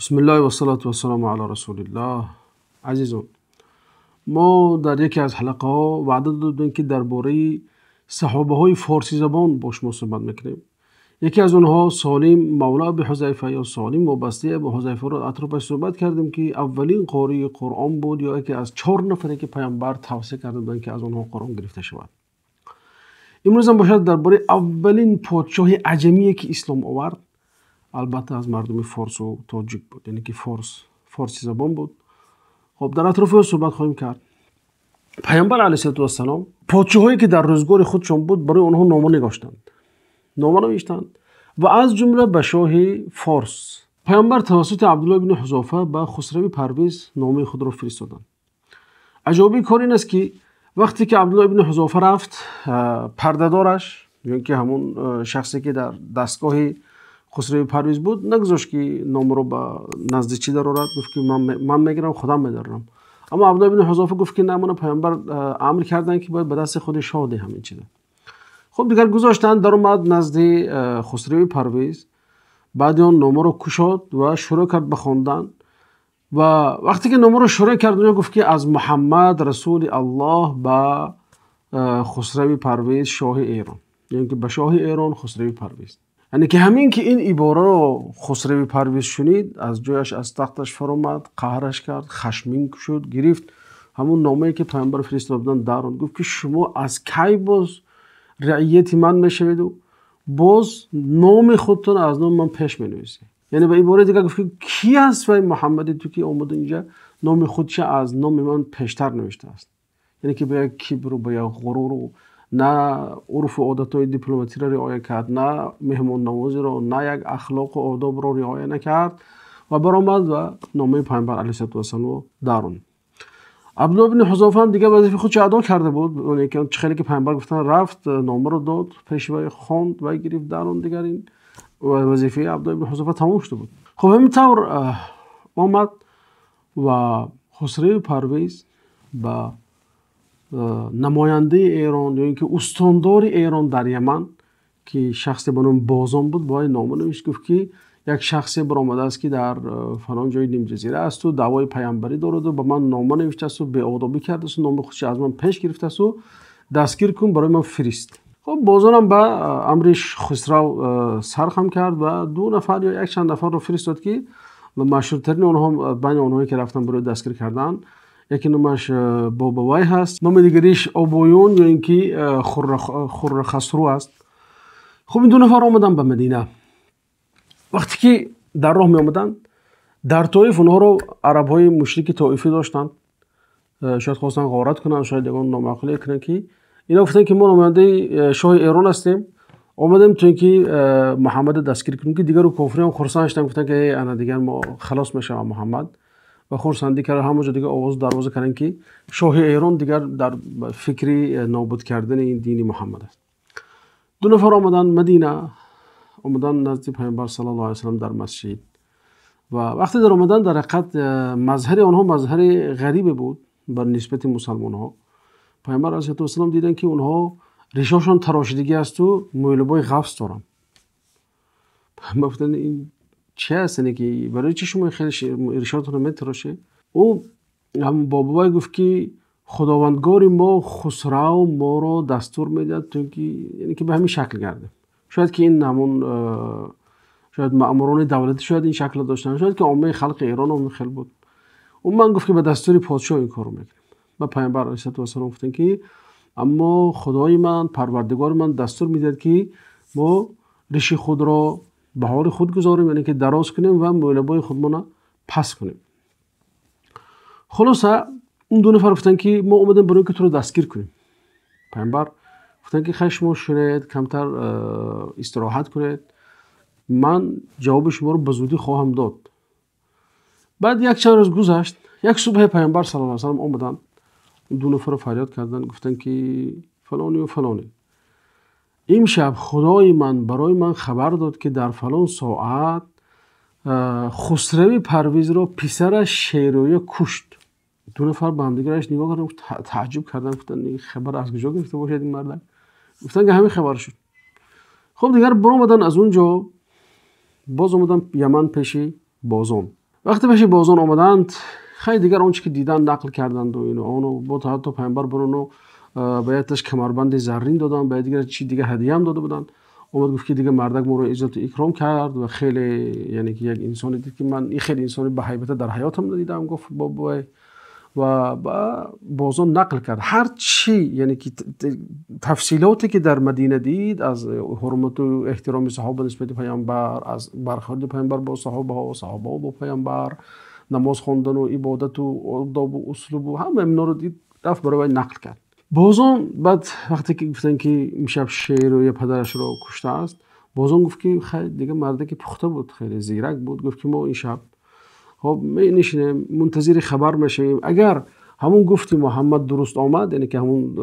بسم الله و الصلاة و السلام علی رسول الله. عزیزان، ما در یکی از حلقه ها وعده دادیم که درباره صحابه های فارسی زبان با شما صحبت میکنیم. یکی از اونها سالم مولا ابی حذیفه یا سالم وابسته ابی حذیفه را اطرافش صحبت کردیم که اولین قاری قرآن بود یا یکی از 4 نفری که پیامبر توصیه کرده بودند که از اونها قرآن گرفته شود. امروز هم باشد درباره اولین پادشاه عجمی که اسلام آورد، البته از مردم فارس و تاجیک بود، یعنی که فارسی زبان بود. خب در اطراف او صحبت خواهیم کرد. پیامبر علیه السلام پادشاهایی که در روزگار خودشان بود برای آنها نامه نوشتند و از جمله به شاه فارس. پیامبر توسط عبدالله بن حذافه به خسرو پرویز نامه خود را فرستادند. عجایب کار این است که وقتی که عبدالله بن حذافه رفت، پردهدارش، یعنی که همون شخصی که در دستگاه خسرو پرویز بود، نگذاشت که نام رو به نزدیکی در آورد. گفت که من میگیرم، خودم میدارم. اما عبدالله بن حذافه گفت که نه، من پیامبر امر کردن که باید به دست خود شاه ده همین چیزا. خب دیگر گذاشتن، در اومد نزد خسرو پرویز. بعد اون نامه رو کشاد و شروع کرد به خواندن. و وقتی که نامه رو شروع کرد، اون گفت که از محمد رسول الله به خسرو پرویز شاه ایران، یعنی که به شاه ایران خسرو پرویز. یعنی که همین که این عباره رو خسرو پرویز شنید، از جایش از تختش فرامد، قهرش کرد، خشمگین شد، گرفت همون نامه‌ای که پیامبر فرستاده بودن در آن. گفت که شما از کی باز رعیت من میشوید و باز نام خودتون از نام من پیش مینویسید؟ یعنی به عباره دیگه گفت که کی است و محمد تو که اومد اینجا نام خودش از نام من پیشتر نوشته است؟ یعنی که به یک کبر و به یک غرور و نه عرف و عادت‌های دیپلماتی را رعایت کرد، نه مهمان نوازی را، نه یک اخلاق و آداب را رعایت نکرد و برآمد و نامه پیامبر علیه السلام درون. عبدالله بن حذافه هم دیگه وظیفه خودش ادا کرده بود. اون که خیلی که پیامبر گفتن رفت، نامه رو داد، پیشوای خواند و گرفت درون. دیگر این وظیفه عبدالله بن حذافه تمام شده بود. خب همینطور آمد و خسرو پرویز با نماینده ایران یا اینکه استاندار ایران در یمن که شخصی به نام بازان بود، با این نامه نوشت. گفت که یک شخصی برآمده است که در فلان جای نیم جزیره است و دعوای پیامبری دارد و به من نامه نوشته است و بی‌آدابی کرده است و نام خودش از من پیش گرفته است و دستگیر کن برای من فرست. خب بازان هم به امرش خسرو سرخم کرد و 2 نفر یا یک چند نفر رو فرستاد که مشهورترین اونها بین اونهایی که رفتن برای دستگیر کردن، یکی نامش بابوای هست، نام دیگریش آبویون یا اینکه خسرو است. خب این 2 نفر آمدن به مدینه. وقتی که در راه می آمدن، در طایف اونها رو عرب های مشرک طایفی داشتن، شاید خواستن غارت کنن، شاید یکان نامعقولی کنن که اینا گفتن که ما نماینده شاه ایران هستیم، آمدیم تو اینکه محمد دستگیر کنیم. که دیگر رو کافری هم خرسان شدن، گفتن که انا دیگر ما خلاص میشیم محمد و خرسندی کردن. همونجا دیگه آواز دروازه کردن که شاه ایران دیگر در فکری نابود کردن این دین محمد است. 2 نفر آمدن مدینه، آمدن نزد پیامبر صلی الله علیه و سلم در مسجد و وقتی در آمدن در حقیقت مظهر آنها مظهر غریب بود بر نسبت مسلمان ها. پیامبر علیه السلام دیدن که اونها ریشاشون تراشیدگی است و مولبای غفص دارن. پیامبر گفتن این چه هستنه که برای چی شما خیلی ریشاتون رو میتراشه؟ او هم بابای گفت که خداوندگار ما خسرو ما رو دستور میداد تو که یعنی که به همین شکل گرده. شاید که این همون شاید مأموران دولتی شاید این شکل داشتن، شاید که عامه خلق ایران هم خیلی بود. اون من گفت که به دستور پادشاه این کارو میکنیم. و پیامبر علیه السلام گفتن که اما خدای من، پروردگار من دستور میداد که ما ریش خود را به حال خود گذاریم، یعنی که دراز کنیم و مولبای خودمون پس کنیم. خلاصه اون 2 نفر گفتن که ما اومدیم برای که تو رو دستگیر کنیم. پیامبر گفتن که خشم شدید، کمتر استراحت کنید، من جواب شما رو به زودی خواهم داد. بعد یک چند روز گذشت. یک صبح پیامبر صلی الله علیه و سلم آمدن، 2 نفر رو فریاد کردن، گفتن که فلانی و فلانی، امشب خدای من برای من خبر داد که در فلان ساعت خسرو پرویز را پسرش شیرویه کشت. 2 نفر به هم دیگرش نگاه کردن، تعجب کردن، گفتن این خبر از کجا گرفته باشد این مرد؟ گفتن که همین خبر شد. خب دیگر برآمدن از اونجا، باز اومدن یمن پیش بازان. وقتی پیش بازان آمدند خیلی دیگر آنچه که دیدن نقل کردند و اینو اونو با حتی پیامبر برونو بایدش کمربند زرین دادن، باید دیگر چی دیگه هدیه هم داده بودن. اومد گفت که دیگه مردک ما رو عزت و اکرام کرد و خیلی یعنی که یک انسانی دید که من این خیلی انسانی به هیبت در حیاتم ندیدم. گفت بابا و بازون نقل کرد هر چی یعنی که تفصیلاتی که در مدینه دید از حرمت و احترام صحابه نسبت پیامبر، از برخورد پیامبر با صحابه ها و صحابه ها با پیامبر، نماز خواندن و عبادت و آداب و اسلوب و همه اینا رو دید، رفت برای نقل کرد. بازون بعد وقتی که گفتن که امشب شیر و یه پدرش رو کشته است، بازون گفت که خیلی دیگه مرده که پخته بود، خیلی زیرک بود. گفت که ما این شب خب می نشینیم منتظر خبر میشیم، اگر همون گفتی محمد درست آمد، یعنی که همون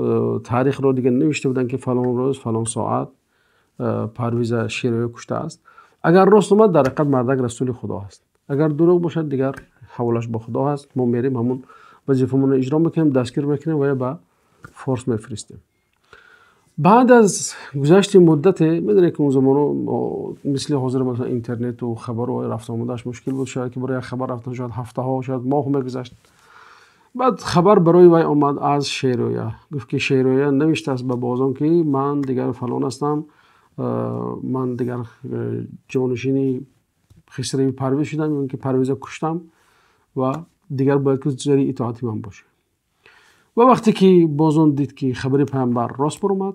تاریخ رو دیگه نوشته بودن که فلان روز فلان ساعت پرویز شیروی کشته است، اگر راست اومد در حقیقت مردک رسول خدا است، اگر دروغ باشد دیگر حوالش با خدا هست. ما میریم همون وظیفمون رو اجرا میکنیم، دستگیر میکنیم و یا به فورس میفرستیم. بعد از گذشت مدت میدونید که اون زمان مثل حاضر مثلا اینترنت و خبر و رفت آمدش مشکل بود، شاید که برای خبر رفتن شاید هفته ها شاید ماه میگذشت. بعد خبر برای وی آمد از شیرویه، گفت که شیرویه نوشته است به بازان که من دیگر فلان هستم، من دیگر جانشینی خسروی پرویز شدم، اون که پرویز کشتم و دیگر باید که جری اطاعتی من باشه. و وقتی که بازان دید که خبر پیامبر راست برآمد،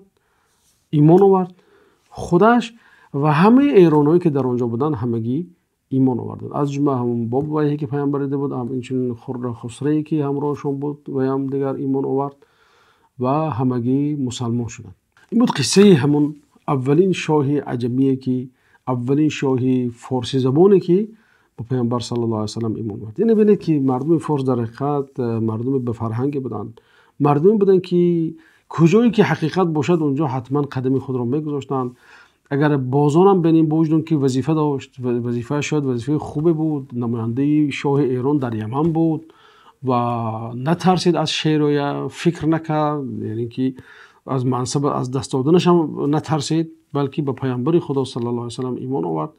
ایمان آورد خودش و همه ایرانایی که در آنجا بودن همگی ایمان آوردند، از جمله همون باب وحی که پیامبر دیده بود، همچنین خسروی که همراهشون بود و هم دیگر ایمان آورد و همگی مسلمان شدند. این بود قصه همون اولین شاه عجمیه که اولین شاه فارسی زبانه که با پیامبر صلی الله علیه و سلم ایمان آورد. یعنی ببینید که مردم فارس در حقیقت مردم به فرهنگ بودند، مردم بودند که کجایی که حقیقت باشد اونجا حتما قدم خود را میگذاشتند. اگر بازان هم بینیم بوجدن که وظیفه داشت، وظیفه شاید وظیفه خوبه بود، نماینده شاه ایران در یمن بود و نترسید از شیرویه، فکر نکرد، یعنی که از منصب از دست دادنش هم نترسید، بلکه به پیامبر خدا صلی الله علیه و سلم ایمان آورد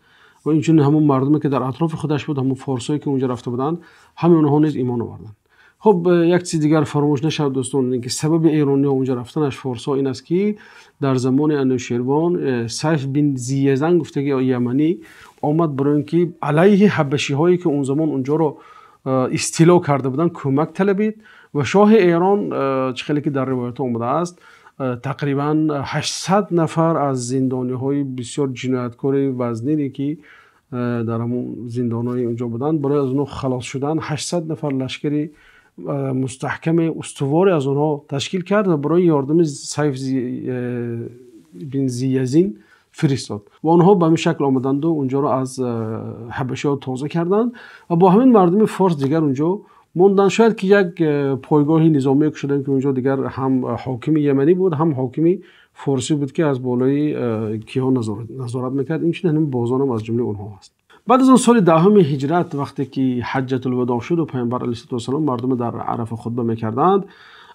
و اینچنین همون مردمی که در اطراف خودش بود، همون فارسایی که اونجا رفته بودند، همه اونها نیز ایمان آوردند. خب یک چیز دیگر فراموش نشود دوستان، اینکه سبب ایرانی ها اونجا رفتنش فارسا این است که در زمان انوشیروان سیف بن زیزن گفته که یمنی آمد برای اینکه علیه حبشی هایی که اون زمان اونجا رو استیلا کرده بودن کمک طلبید و شاه ایران چخیلی که در روایت آمده است تقریبا 800 نفر از زندانی های بسیار جنایتکار وزنی که در همون زندان های اونجا بودن، برای از اونها خلاص شدن 800 نفر لشکری مستحکم استواری از اونها تشکیل کرد و برای یاردم سیف بن زیزین فرستاد و آنها به همین شکل آمدند و اونجا رو از حبشه ها تازه کردند و با همین مردم فارس دیگر اونجا موندن. شاید که یک پایگاهی نظامی شدن که اونجا دیگر هم حاکم یمنی بود هم حاکمی فارسی بود که از بالای کیها نظارت میکرد. این چنین همین بازان هم از جمله اونها هست. بعد از اون سال دهم هجرت وقتی که حجت الوداع شد و پیامبر علیه السلام مردم در عرفه خطبه میکردند،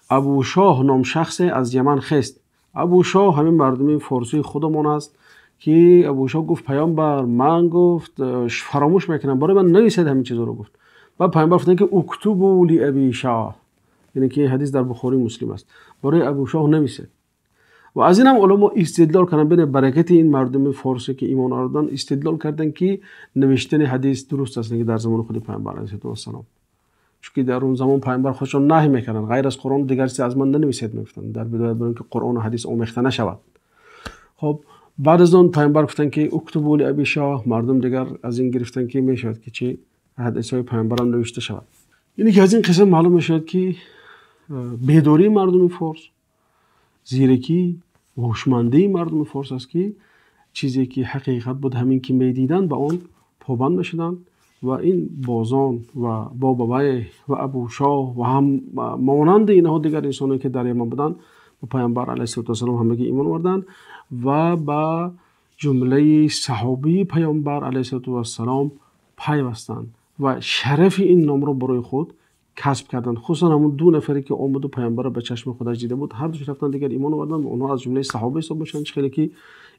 ابو شاه نام شخص از یمن خست. ابو شاه همین مردم فارسی خودمون است که ابو شاه گفت پیامبر من گفت فراموش میکنم برای من نویسید همین چیزا رو گفت. و پیامبر گفتن که اکتبوا لابی شاه، یعنی که حدیث در بخاری مسلم است، برای ابو شاه نویسید. و از این هم علما استدلال کردن بین برکت این مردم فارسی که ایمان آوردن، استدلال کردن که نوشتن حدیث درست است که در زمان خود پیامبر علیه السلام، چون که در اون زمان پیامبر خودشون نهی میکردن غیر از قرآن دیگر چیزی از من ننویسید میگفتن در بدایت برای اینکه قرآن و حدیث آمیخته نشود. خب بعد از اون پیامبر گفتن که اکتبوا لابی شاه، مردم دیگر از این گرفتن که میشود که چی حدیث های پیامبر هم نوشته شود. یعنی که از این قسم معلوم میشود که بیداری مردم فارس، زیرکی و هوشمندی مردم فارس است که چیزی که حقیقت بود همین که میدیدن به اون پابند میشدن و این بازان و بابوی و ابو شاه و هم مانند اینها دیگر انسانایی که در یمن بودن با پیامبر علیه السلام همگی ایمان آوردند و با جمله صحابی پیامبر علیه السلام پیوستند و شرف این نام رو برای خود کسب کردند. خصوصا همون دو نفری که آمد و پیامبر رو به چشم خودش دیده بود، هر دوش رفتن دیگر ایمان آوردن و اونها از جمله صحابه حساب میشن. خیلی که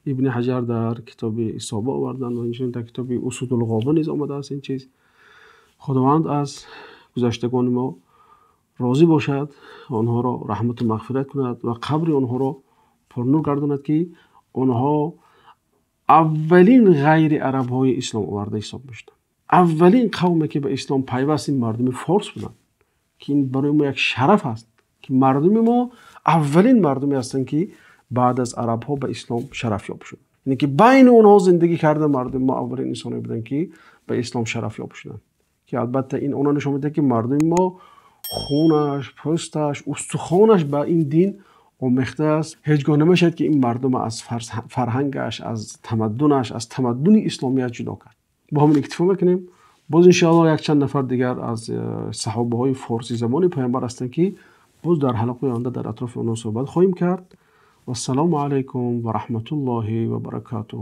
ابن حجر در کتاب اصابه آوردن و اینجوری در کتاب اسود الغابه نیز آمده است این چیز. خداوند از گذشتگان ما راضی باشد، آنها را رحمت و مغفرت کند و قبر آنها را پرنور گرداند که آنها اولین غیر عرب های اسلام آورده حساب میشدند. اولین قومی که به اسلام پیوست این مردم فارس بودند که این برای ما یک شرف است که مردم ما اولین مردمی هستند که بعد از عرب ها به اسلام شرف یاب شدند. یعنی که بین اونها زندگی کرده مردم ما اولین انسانی بودند که به اسلام شرف یاب شدند. که البته این اونها نشون میده که مردم ما خونش، پوستش، استخوانش به این دین آمیخته است. هیچگاه نمیشد که این مردم از فرهنگش، از تمدنش، از تمدن اسلامیت جدا کرد. با همین اکتفا میکنیم. باز انشاءالله یک چند نفر دیگر از صحابه های فارسی زبان پیامبر هستند که باز در حلقه آینده در اطراف آنها صحبت خواهیم کرد. و السلام علیکم و رحمت الله و برکاته.